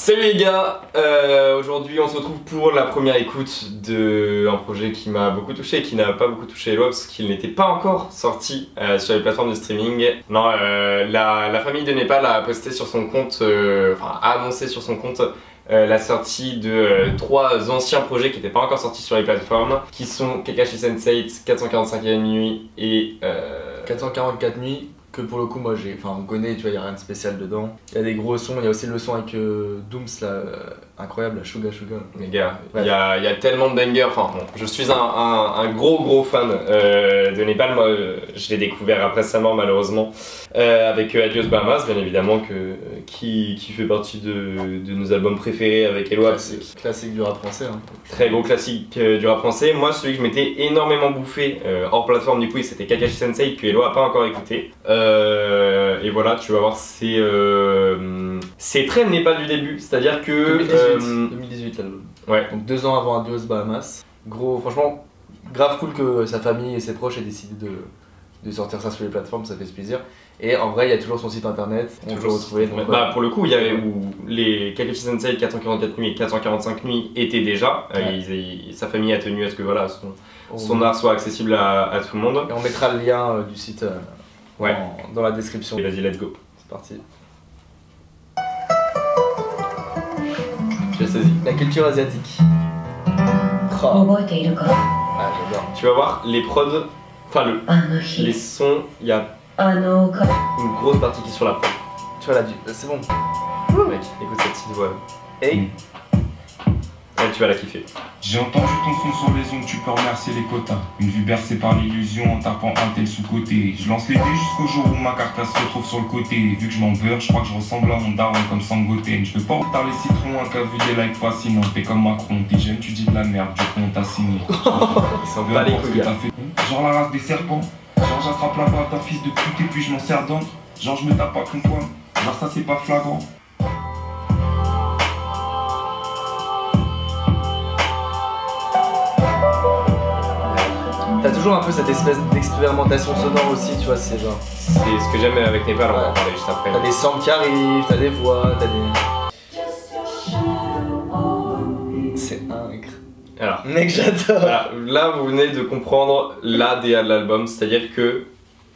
Salut les gars, aujourd'hui on se retrouve pour la première écoute d'un projet qui m'a beaucoup touché et qui n'a pas beaucoup touché Eloi parce qu'il n'était pas encore sorti sur les plateformes de streaming. Non, la famille de Népal a posté sur son compte, enfin a annoncé sur son compte la sortie de trois anciens projets qui n'étaient pas encore sortis sur les plateformes, qui sont Kakashi Sense8, 445e nuit et 444 nuits. Que pour le coup, moi on connaît, tu vois, il n'y a rien de spécial dedans. Il y a des gros sons, il y a aussi le son avec Dooms là, incroyable, la Suga Suga. Les gars, il y a tellement de bangers, enfin bon, je suis un gros fan de Népal, moi je l'ai découvert après sa mort malheureusement, avec Adios Bahamas bien évidemment, qui fait partie de nos albums préférés avec Eloi. Classique du rap français. Hein. Très gros classique du rap français. Moi celui que je m'étais énormément bouffé hors plateforme du coup c'était Kakashi Sensei que Eloi a pas encore écouté. Et voilà, tu vas voir, c'est très Népal du début, c'est-à-dire que 2018 l'album. Ouais. Donc 2 ans avant Adios Bahamas. Gros, franchement, grave cool que sa famille et ses proches aient décidé de sortir ça sur les plateformes, ça fait plaisir. Et en vrai, il y a toujours son site internet, on peut le retrouver. Donc, bah, pour le coup, il y avait où les Kakashi Sensei 444 nuits et 445 nuits étaient déjà. Sa famille a tenu à ce que voilà, son art soit accessible à tout le monde. Et on mettra le lien du site dans la description. Et vas-y, let's go. C'est parti. J'ai saisi. La culture asiatique. Oh. Ah, j'adore. Tu vas voir, les prods, enfin les sons, il y a une grosse partie qui est sur la prod. Tu vois là, c'est bon. Mec, écoute cette petite voix. Hey. Tu vas la kiffer. J'ai entendu ton son sur les ondes, tu peux remercier les quotas. Une vue bercée par l'illusion en tapant un tel sous-côté. Je lance les dés jusqu'au jour où ma carte se retrouve sur le côté. Vu que je m'en beurre, je crois que je ressemble à mon daron comme Sangoten. Je veux pas retarder les citrons, un cas vu des likes fascinants. T'es comme Macron, t'es jeune, tu dis de la merde, du coup on t'a signé. Ils s'en bat les couilles. Genre la race des serpents. Genre j'attrape la balle d'un fils de pute et puis je m'en sers d'encre. Genre je me tape pas contre toi. Genre ça c'est pas flagrant. T'as toujours un peu cette espèce d'expérimentation sonore aussi, tu vois, c'est genre... C'est ce que j'aime avec Népal, on va en parler juste après. T'as des samples qui arrivent, t'as des voix, t'as des... C'est incroyable. Alors, mec, j'adore. Voilà, là vous venez de comprendre l'ADA de l'album, c'est-à-dire que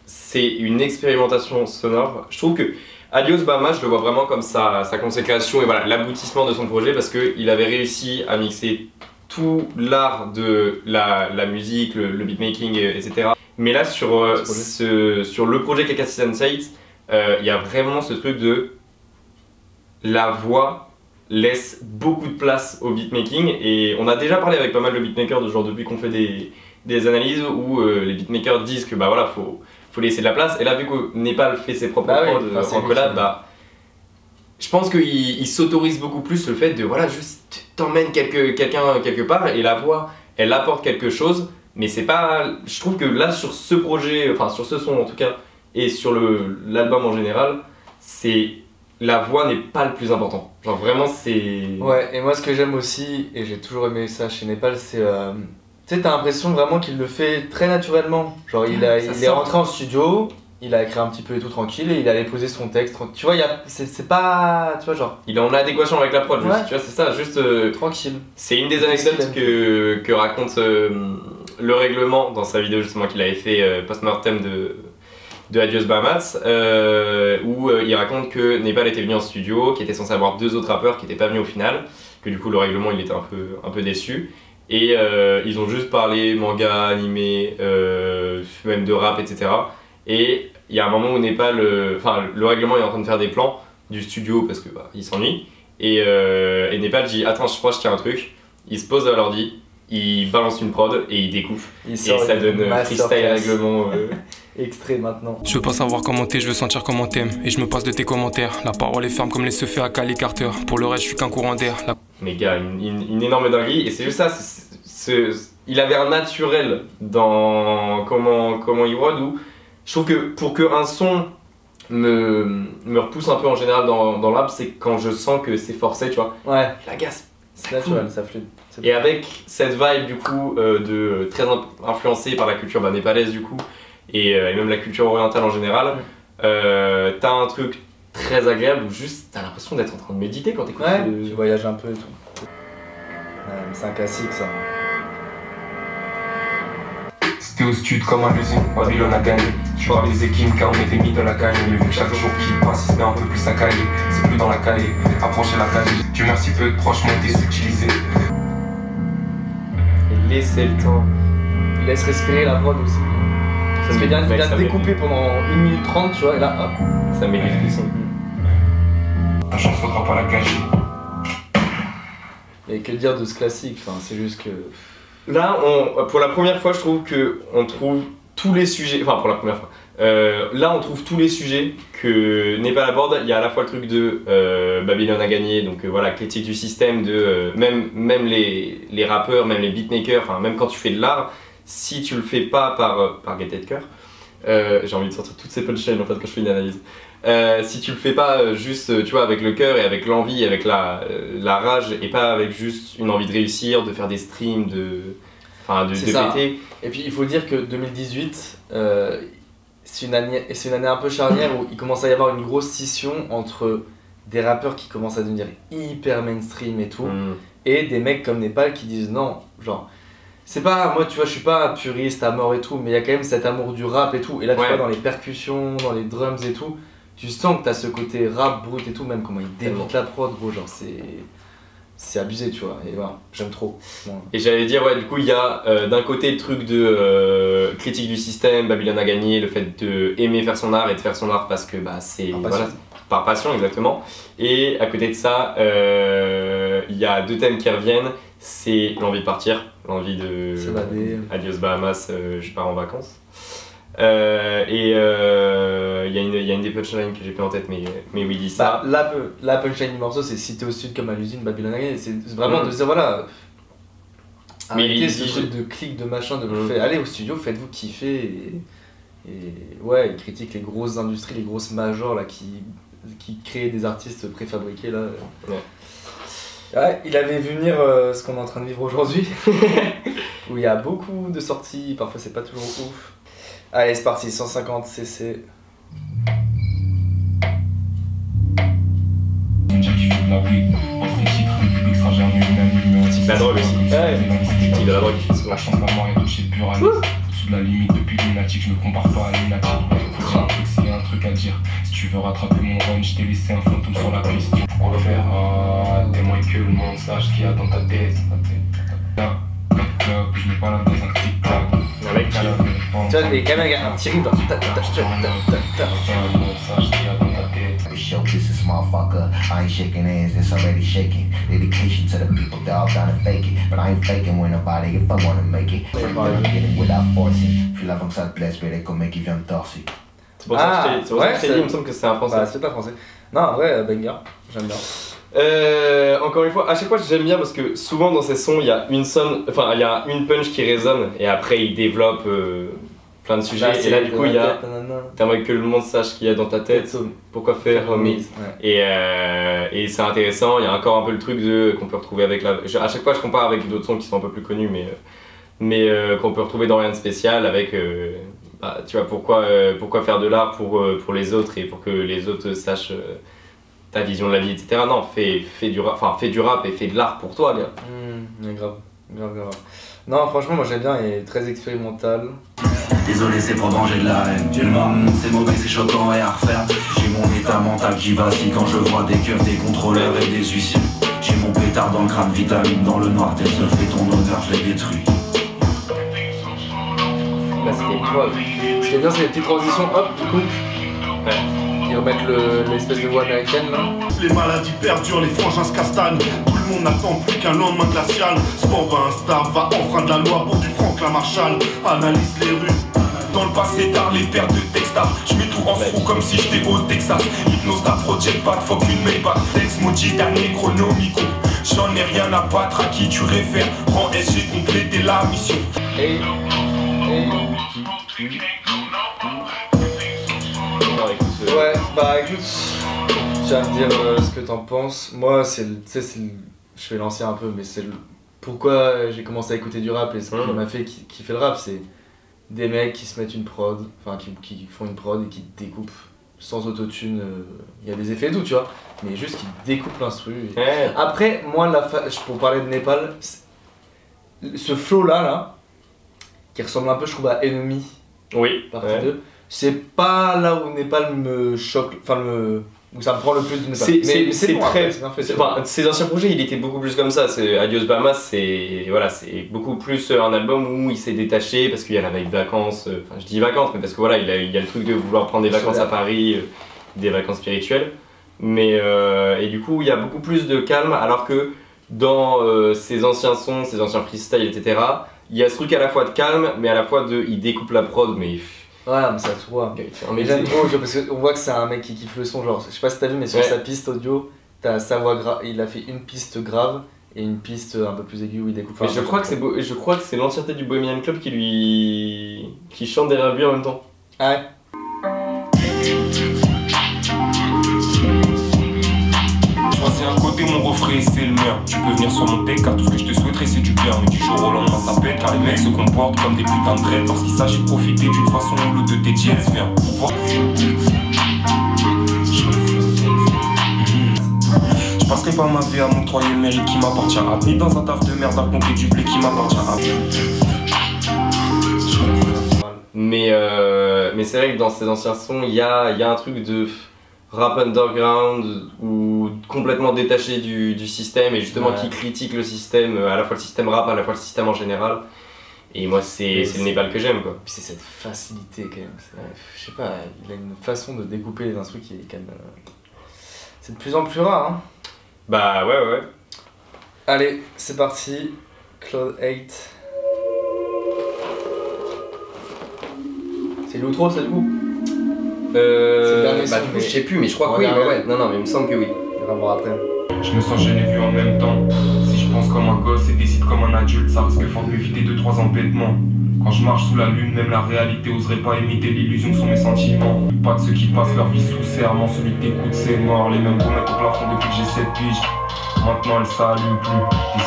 c'est une expérimentation sonore. Je trouve que Adios Bahamas, je le vois vraiment comme sa consécration et voilà, l'aboutissement de son projet parce qu'il avait réussi à mixer tout l'art de la musique, le beatmaking, etc. Mais là, sur le projet Kakashi Sense8, il y a vraiment ce truc de la voix laisse beaucoup de place au beatmaking et on a déjà parlé avec pas mal de beatmakers de genre depuis qu'on fait des analyses où les beatmakers disent que bah voilà, faut laisser de la place et là vu que Népal fait ses propres prods en collab, bah je pense qu'il s'autorise beaucoup plus le fait de voilà juste t'emmènes quelqu'un quelque part et la voix elle apporte quelque chose mais c'est pas, je trouve que là sur ce projet, enfin sur ce son en tout cas et sur l'album en général, c'est la voix n'est pas le plus important, genre vraiment c'est... Ouais, et moi ce que j'aime aussi, et j'ai toujours aimé ça chez Népal, c'est... tu sais, t'as l'impression vraiment qu'il le fait très naturellement. Genre il est rentré en studio, il a écrit un petit peu et tout tranquille, et il allait poser son texte. Tu vois, c'est pas... Tu vois, genre... Il est en adéquation avec la prod, juste, tu vois, c'est ça, juste... tranquille. C'est une des anecdotes que raconte le règlement dans sa vidéo justement qu'il avait fait post-mortem de Adios Bahamas, où il raconte que Népal était venu en studio, qu'il était censé avoir 2 autres rappeurs qui n'étaient pas venus au final, que du coup le règlement il était un peu déçu, et ils ont juste parlé manga, animé, même de rap, etc. Et il y a un moment où Népal, le règlement est en train de faire des plans du studio parce que il s'ennuie, et Népal dit attends je crois que je tiens un truc, il se pose à l'ordi, il balance une prod et il découpe, et ça donne freestyle règlement. Extrait maintenant. Je veux pas savoir comment t'es, je veux sentir comment t'aimes. Et je me passe de tes commentaires. La parole est ferme comme les se fait à Cali Carter. Pour le reste, je suis qu'un courant d'air. Mais gars, une énorme dinguerie. Et c'est juste ça. Il avait un naturel dans comment il rôde. Où je trouve que pour qu'un son me repousse un peu en général dans l'ap, c'est quand je sens que c'est forcé, tu vois. Ouais. La gasse. C'est naturel, ça flûte. Et avec cette vibe du coup très influencée par la culture népalaise du coup. Et même la culture orientale en général, t'as un truc très agréable où juste t'as l'impression d'être en train de méditer quand t'écoutes. Ouais, tu voyages un peu et tout. C'est un classique ça. C'était au stud comme à l'usine, Babylone a gagné. Je parle des équipes car on était mis dans la gagne. Mais vu que chaque jour qui passe, il se met un peu plus à caler. C'est plus dans la cahier, approchez la cahier. Dieu merci peu de proches m'ont été subtilisés. Et laissez le temps. Il laisse respirer la prod aussi. Parce qu'il vient de découper pendant 1 minute 30, tu vois, et là hop. Ça met des frissons. Ta chance faudra pas la gâcher. Et que dire de ce classique, enfin, c'est juste que... Là, pour la première fois, je trouve qu'on trouve tous les sujets. Enfin, pour la première fois. Là, on trouve tous les sujets que Népal aborde. Il y a à la fois le truc de Babylone a gagné, donc voilà, critique du système, de même les rappeurs, même les beatmakers, enfin, même quand tu fais de l'art, si tu le fais pas par gaieté de cœur, j'ai envie de sortir toutes ces punchlines en fait quand je fais une analyse. Si tu le fais pas juste, tu vois, avec le cœur et avec l'envie, avec la rage, et pas avec juste une envie de réussir, de faire des streams, de péter. Et puis il faut dire que 2018, c'est une année un peu charnière où il commence à y avoir une grosse scission entre des rappeurs qui commencent à devenir hyper mainstream et tout, et des mecs comme Népal qui disent non, genre... C'est pas, moi tu vois, je suis pas puriste à mort et tout, mais il y a quand même cet amour du rap et tout. Et là tu vois, dans les percussions, dans les drums et tout, tu sens que t'as ce côté rap brut et tout, même comment il débite la prod, gros, genre c'est abusé, tu vois, et voilà, j'aime trop. Bon. Et j'allais dire, ouais, du coup, il y a d'un côté le truc de critique du système, Babylone a gagné, le fait d'aimer faire son art et de faire son art parce que bah, c'est par passion, exactement. Et à côté de ça, il y a 2 thèmes qui reviennent, c'est l'envie de partir, l'envie de Adios Bahamas, je pars en vacances. Et il y a une des punchlines que j'ai plus en tête, mais oui, il dit ça. La punchline du morceau, c'est si t'es au sud comme à l'usine, Babylone a gagné. C'est vraiment de dire voilà. Arrêtez ce truc de clic, de machin, de allez au studio, faites-vous kiffer. Et ouais, il critique les grosses industries, les grosses majors là, qui créent des artistes préfabriqués là. Ouais, il avait vu venir ce qu'on est en train de vivre aujourd'hui, où il y a beaucoup de sorties, parfois c'est pas toujours ouf. Allez, c'est parti, 150 cc. La drogue aussi. Ouais. Il a la drogue. La chance maman est touchée pure à au-dessus de la limite depuis lunatique, je me compare pas à lunatique. Faut dire un truc s'il y a un truc à dire. Si tu veux rattraper mon run, je t'ai laissé un fantôme sur la piste. Pourquoi faire témoin que le monde sache qu'il y a dans ta tête. Je mets pas la base un tic-tac. Tu vois, les caméras, un petit rythme. Show this motherfucker. I ain't shaking hands, it's already shaking. Dedication to the people, dog, trying to fake it. But I ain't faking with nobody if I wanna make it. I'm getting without forcing. Feel like I'm ça te plaise, mais comme mec qui vient de torser. C'est pour ça que je t'ai dit, il me semble que c'est un français. Bah, c'est pas français. Non, en vrai, banger, j'aime bien. Encore une fois, à chaque fois j'aime bien parce que souvent dans ces sons il y a une punch qui résonne et après il développe plein de sujets. Et là du coup il y a t'aimerais que le monde sache ce qu'il y a dans ta tête, pourquoi faire homie. Et c'est intéressant, il y a encore un peu le truc qu'on peut retrouver avec à chaque fois je compare avec d'autres sons qui sont un peu plus connus mais qu'on peut retrouver dans Rien de spécial avec tu vois pourquoi faire de l'art pour les autres et pour que les autres sachent ta vision de la vie, etc. Non, fais du rap et fais de l'art pour toi, gars. Grave. Non, franchement, moi j'aime bien, il est très expérimental. Désolé, c'est pour danger de la haine. Tu le monde, c'est mauvais, c'est choquant et à refaire. J'ai mon état mental qui vacille quand je vois des keufs, des contrôleurs et des huissiers. J'ai mon pétard dans le crâne, vitamine dans le noir, tel seul fait ton honneur, je l'ai détruit. Là, c'était quoi? Ce qui est bien, c'est les petites transitions, hop, du coup. Ouais. Ils remettent l'espèce de voix américaine là. Les maladies perdurent, les frangins se castagnent. Tout le monde n'attend plus qu'un lendemain glacial. Sport va instable, va enfreindre la loi pour du Franklin Marshall. Analyse les rues. Dans le passé tard, les paires de textards. Je mets tout en frou comme si j'étais au Texas. Hypnose ta project pas, fuck une Maybach. Tex maudit dernier chronomico. J'en ai rien à battre, à qui tu réfères. Rends S, j'ai complété la mission. Ouais, bah écoute, tu vas me dire ce que t'en penses. Moi, je vais lancer un peu, mais c'est pourquoi j'ai commencé à écouter du rap et ce qui m'a fait kiffer le rap, c'est des mecs qui se mettent une prod, enfin qui font une prod et qui découpent sans autotune, il y a des effets et tout, tu vois. Mais juste qu'il découpe l'instru. Ouais. Après, moi, pour parler de Népal, ce flow là, qui ressemble un peu, je trouve, à Enemy, Oui. partie Ouais. 2, c'est pas là où Népal me choque, enfin, où ça me prend le plus de Népal. C'est bon, très. après, c'est bien fait. Enfin, ses anciens projets, il était beaucoup plus comme ça. Adios Bahamas, c'est voilà, c'est beaucoup plus un album où il s'est détaché parce qu'il y a la vibe vacances. Enfin, je dis vacances, mais parce que voilà, il y a le truc de vouloir prendre des vacances à Paris, des vacances spirituelles. Mais et du coup, il y a beaucoup plus de calme, alors que dans ses anciens sons, ses anciens freestyles, etc. Il y a ce truc à la fois de calme, mais à la fois de il découpe la prod, mais Ouais, mais ça se voit. Mais mais j'aime trop, tu vois, parce qu'on voit que c'est un mec qui kiffe le son. Genre, je sais pas si t'as vu, mais sur sa piste audio, t'as sa voix grave. Il a fait une piste grave et une piste un peu plus aiguë où il découpe. Mais je crois que c'est l'entièreté du Bohemian Club qui chante derrière lui en même temps. Ah ouais. Choisis un côté, mon refrain, c'est le mien. Tu peux venir sur mon deck car tout ce que je te souhaiterais c'est du bien. Mais du jour au lendemain ça pète car les mecs se comportent comme des putains de traîtres. Lorsqu'il s'agit de profiter d'une façon ou l'autre de tes dièses, viens. Je passerai pas ma vie à m'octroyer le mérite qui m'appartient. Appris dans un taf de merde à compter du blé qui m'appartient. Mais c'est vrai que dans ses anciens sons, il y a un truc de rap underground ou complètement détaché du système et justement qui critique le système, à la fois le système rap, à la fois le système en général. Et moi, c'est le Népal que j'aime, quoi. Puis c'est cette facilité quand même. Je sais pas, il a une façon de découper les instrus qui est quand même. C'est de plus en plus rare, hein. Bah ouais. Allez, c'est parti. Cloud 8. C'est l'outro, ça du coup? le dernier son, du coup, mais- je sais plus, mais je crois que oui. Regarde. Ouais. Non, mais il me semble que oui. On va voir après. Je me sens gêné vu en même temps. Si je pense comme un gosse et décide comme un adulte, ça risque fort de m'éviter 2-3 embêtements. Quand je marche sous la lune, même la réalité oserait pas imiter l'illusion que sont mes sentiments. Pas de ceux qui passent leur vie sous serment, celui qui t'écoute c'est mort. Les mêmes remettent au plafond depuis que j'ai 7 piges. Maintenant elle s'allume plus,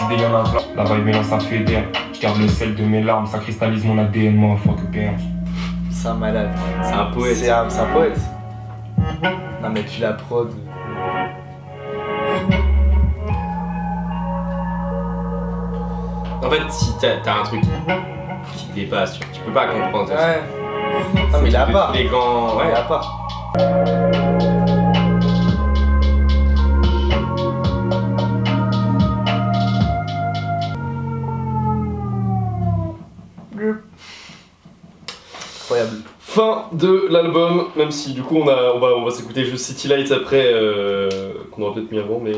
les idées y'en a plein. La vibe mélange ça fédère. Je garde le sel de mes larmes, ça cristallise mon ADN, moi faut que perde. C'est un malade. C'est un poète. C'est un poète. Non mais puis la prod. En fait, si t'as un truc qui te dépasse, tu peux pas comprendre. Ouais. Non mais il a pas. Les gants, Il ouais. a pas. Incroyable. Fin de l'album, même si du coup on va s'écouter juste City Lights après, qu'on aurait peut-être mis avant, mais...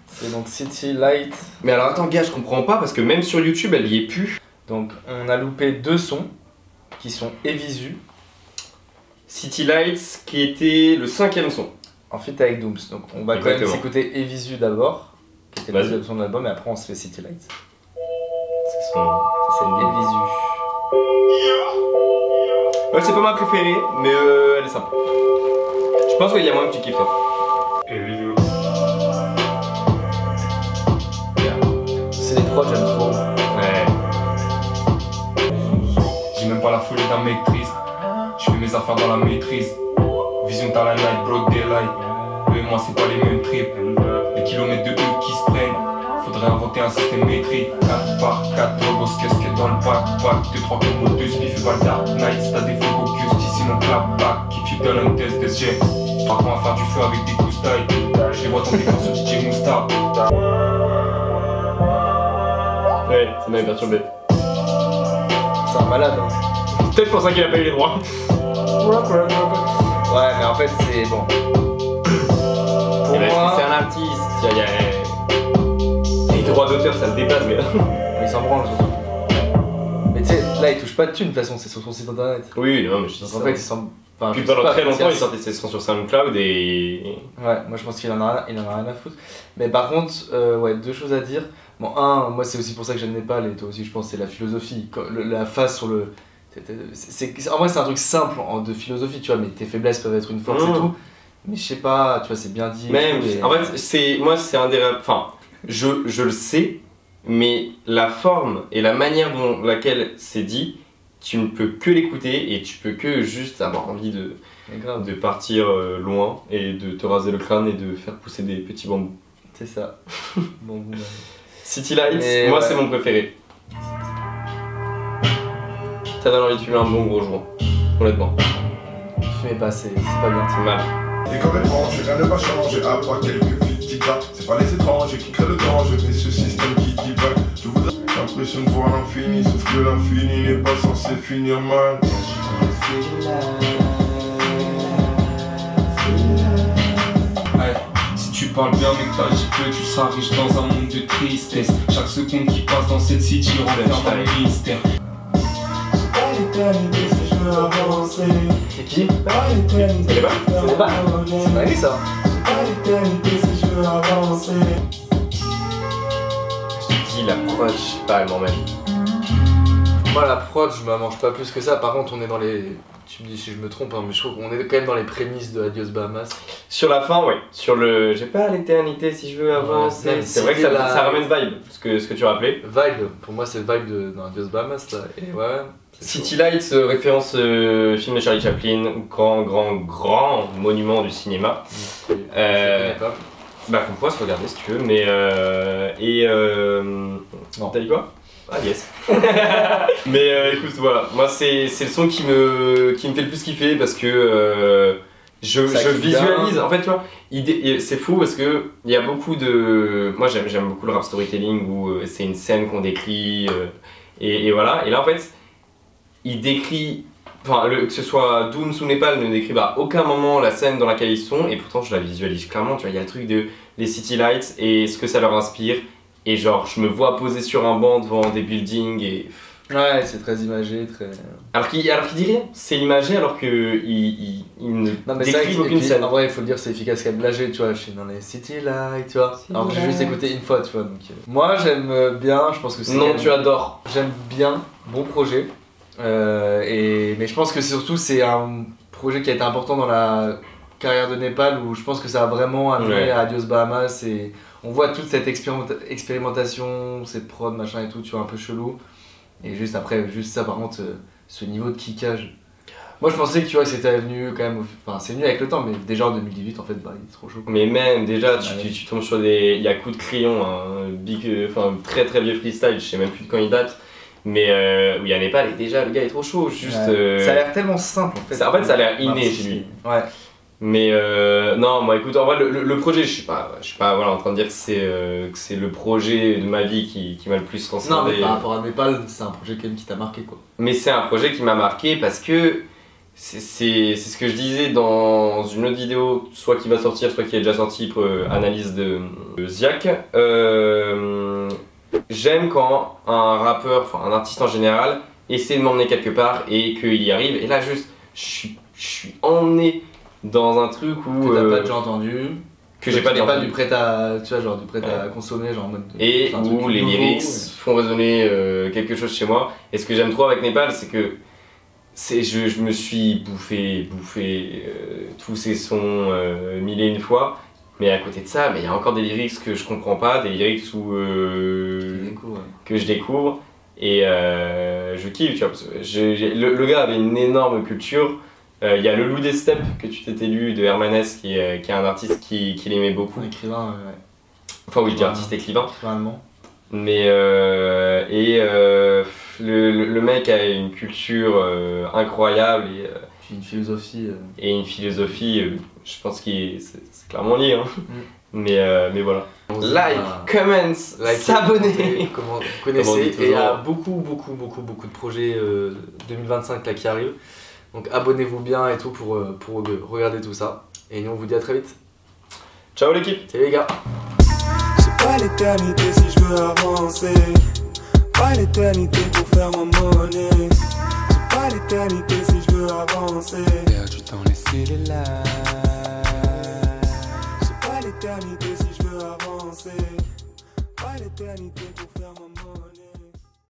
C'est donc City Light. Mais alors attends gars, je comprends pas parce que même sur YouTube elle y est plus. Donc on a loupé 2 sons qui sont Evisu City Lights qui était le 5ème son. en feat avec Dooms. Donc on va quand même Exactement. s'écouter Evisu d'abord, qui était le Vas-y. deuxième son de l'album, et après on se fait City Light. C'est son... Ça c'est Evisu. Ouais, c'est pas ma préférée, mais elle est sympa. Je pense qu'il y a moins que tu kiffes toi. C'est des prods, j'aime trop. Ouais. J'ai même pas la folie d'un mec triste. Je fais mes affaires dans la maîtrise. Vision t'as la night, broad daylight. Eux et moi c'est pas les mêmes trips. Les kilomètres de eux qui se prennent. Faudrait inventer un système métrique. 4 par 4 turbos, qu'est-ce qu'il y a dans le backpack. 2-3 combos, 2 spiff et pas le dark night. Si t'as des faux focus, ici mon clapback. Qui fit dans un test SG. Pas qu'on va faire du feu avec des coups style. Je les vois tomber sur ce DJ Moustar. Ouais, ça m'avait perturbé. C'est un malade. Hein. Peut-être pour ça qu'il a pas eu les droits. Ouais, mais en fait c'est bon. Pour moi, C'est un artiste, il y a... Les droits d'auteur ça le dépasse mais... il s'en branle surtout. Mais tu sais, là il touche pas de thunes de toute façon, c'est sur son site internet. Oui, non mais je dis Donc ça. en fait il s'en. Enfin, Puis je sais pendant pas, très longtemps il c'est- sortait ses sons sur SoundCloud et... Ouais, moi je pense qu'il en a rien à foutre. Mais par contre, ouais, 2 choses à dire. Bon, un, moi c'est aussi pour ça que j'aime Népal, et toi aussi je pense, c'est la philosophie. La face sur le. En vrai, c'est un truc simple de philosophie, tu vois, mais tes faiblesses peuvent être une force et tout. Mais je sais pas, tu vois, c'est bien dit. et Même, tout, et- en fait, c'est un des... Enfin, je le sais, mais la forme et la manière dont laquelle c'est dit, tu ne peux que l'écouter et tu peux que juste avoir envie de partir loin et de te raser le crâne et de faire pousser des petits bambous. C'est ça. Bon, City Lights, mais moi ouais. c'est mon préféré. Ça donne envie de fumer un bon gros joint, honnêtement. Fumez pas, c'est pas bien. C'est mal. Et comme étrange, rien ne va changer, à part quelques petites gars. C'est pas les étrangers qui créent le danger, mais ce système qui divague. Je voudrais l'impression de voir l'infini, sauf que l'infini n'est pas censé finir mal. Hey, si tu parles bien mais que t'agis peu, tu seras riche dans un monde de tristesse. Chaque seconde qui passe dans cette city renferme un mystère. C'est qui? C'est les balles? C'est les balles. C'est dingue ça. Je dis la prod, je sais pas, elle m'emmène. Moi la prod, je me mange pas plus que ça. Par contre, on est dans les. Tu me dis si je me trompe, hein, mais je trouve qu'on est quand même dans les prémices de Adios Bahamas. Sur la fin, ouais. Sur le j'ai pas l'éternité si je veux avancer. Ouais, C'est vrai que ça ramène vibe, ce que tu rappelais. Vibe, pour moi c'est vibe dans Adios Bahamas là. Et ouais. City Lights, référence film de Charlie Chaplin, grand monument du cinéma. Je connais pas. Bah qu'on pourra se regarder si tu veux, mais Non. T'as dit quoi? Ah yes. Mais écoute voilà, moi c'est le son qui me fait le plus kiffer parce que je visualise, en fait tu vois, c'est fou parce que il y a beaucoup de... Moi j'aime beaucoup le rap storytelling où c'est une scène qu'on décrit et voilà, et là en fait il décrit, enfin que ce soit Dooms ou Népal ne décrivent à aucun moment la scène dans laquelle ils sont et pourtant je la visualise clairement, tu vois, il y a le truc de les City Lights et ce que ça leur inspire et genre je me vois poser sur un banc devant des buildings et... Ouais, c'est très imagé, très... Alors qu'il dit rien, c'est imagé alors qu'il ne décrit aucune scène. En vrai, il faut le dire, c'est efficace quand même. Là, tu vois, je suis dans les City Lights, tu vois. Alors que j'ai juste écouté une fois, tu vois. Donc, moi, j'aime bien, je pense que c'est... Non, tu adores. J'aime bien, bon projet. Mais je pense que surtout, c'est un projet qui a été important dans la carrière de Népal où je pense que ça a vraiment amené à Adios Bahamas et on voit toute cette expérimentation, cette prod, machin et tout, tu vois, un peu chelou. Et juste après, juste ça par contre, ce niveau de kickage. Moi je pensais que tu vois que c'était venu quand même, enfin c'est venu avec le temps, mais déjà en 2018 en fait, bah il est trop chaud. Mais même déjà, tu tombes sur des... Il y a coup de crayon, enfin très vieux freestyle, je sais même plus de quand il date. Mais où il y a Népal et déjà le gars est trop chaud, juste... Ça a l'air tellement simple en fait. Ça a l'air inné chez lui. Ouais. Mais non, moi écoute, en vrai le projet, je suis pas voilà, en train de dire que c'est le projet de ma vie qui m'a le plus transcendé. Non mais par rapport à Népal, c'est un projet quand même qui t'a marqué quoi. Mais c'est un projet qui m'a marqué parce que c'est ce que je disais dans une autre vidéo, soit qui va sortir, soit qui est déjà sorti pour analyse de Ziak. J'aime quand un rappeur, enfin un artiste en général, essaie de m'emmener quelque part et qu'il y arrive. Et là juste, je suis emmené dans un truc où... Que t'as pas déjà entendu. Que j'ai pas du prêt à... Tu vois, genre du prêt à consommer, genre en mode... Et où les lyrics font résonner quelque chose chez moi. Et ce que j'aime trop avec Népal, c'est que je me suis bouffé tous ces sons mille et une fois. Mais à côté de ça, il y a encore des lyrics que je comprends pas, des lyrics que je découvre. Et je kiffe, tu vois, parce que le gars avait une énorme culture. Il y a le Loup des Steppes que tu t'étais lu de Hermanès qui est un artiste qu'il aimait beaucoup. Un écrivain, ouais. Enfin oui, je dis artiste écrivain. Allemand. Mais le mec a une culture incroyable Puis une philosophie. Et une philosophie, je pense que c'est clairement lié. Hein. Mais voilà. Like, comment, s'abonner. Comment vous connaissez. Et il y a beaucoup de projets 2025 là qui arrivent. Donc abonnez-vous bien et tout pour regarder tout ça. Et nous on vous dit à très vite. Ciao l'équipe. Salut les gars. C'est pas l'éternité si je veux avancer. Pas l'éternité pour faire ma monnaie. C'est pas l'éternité si je veux avancer. Perdu dans les city lights. C'est pas l'éternité si je veux avancer. Pas l'éternité pour faire ma monnaie.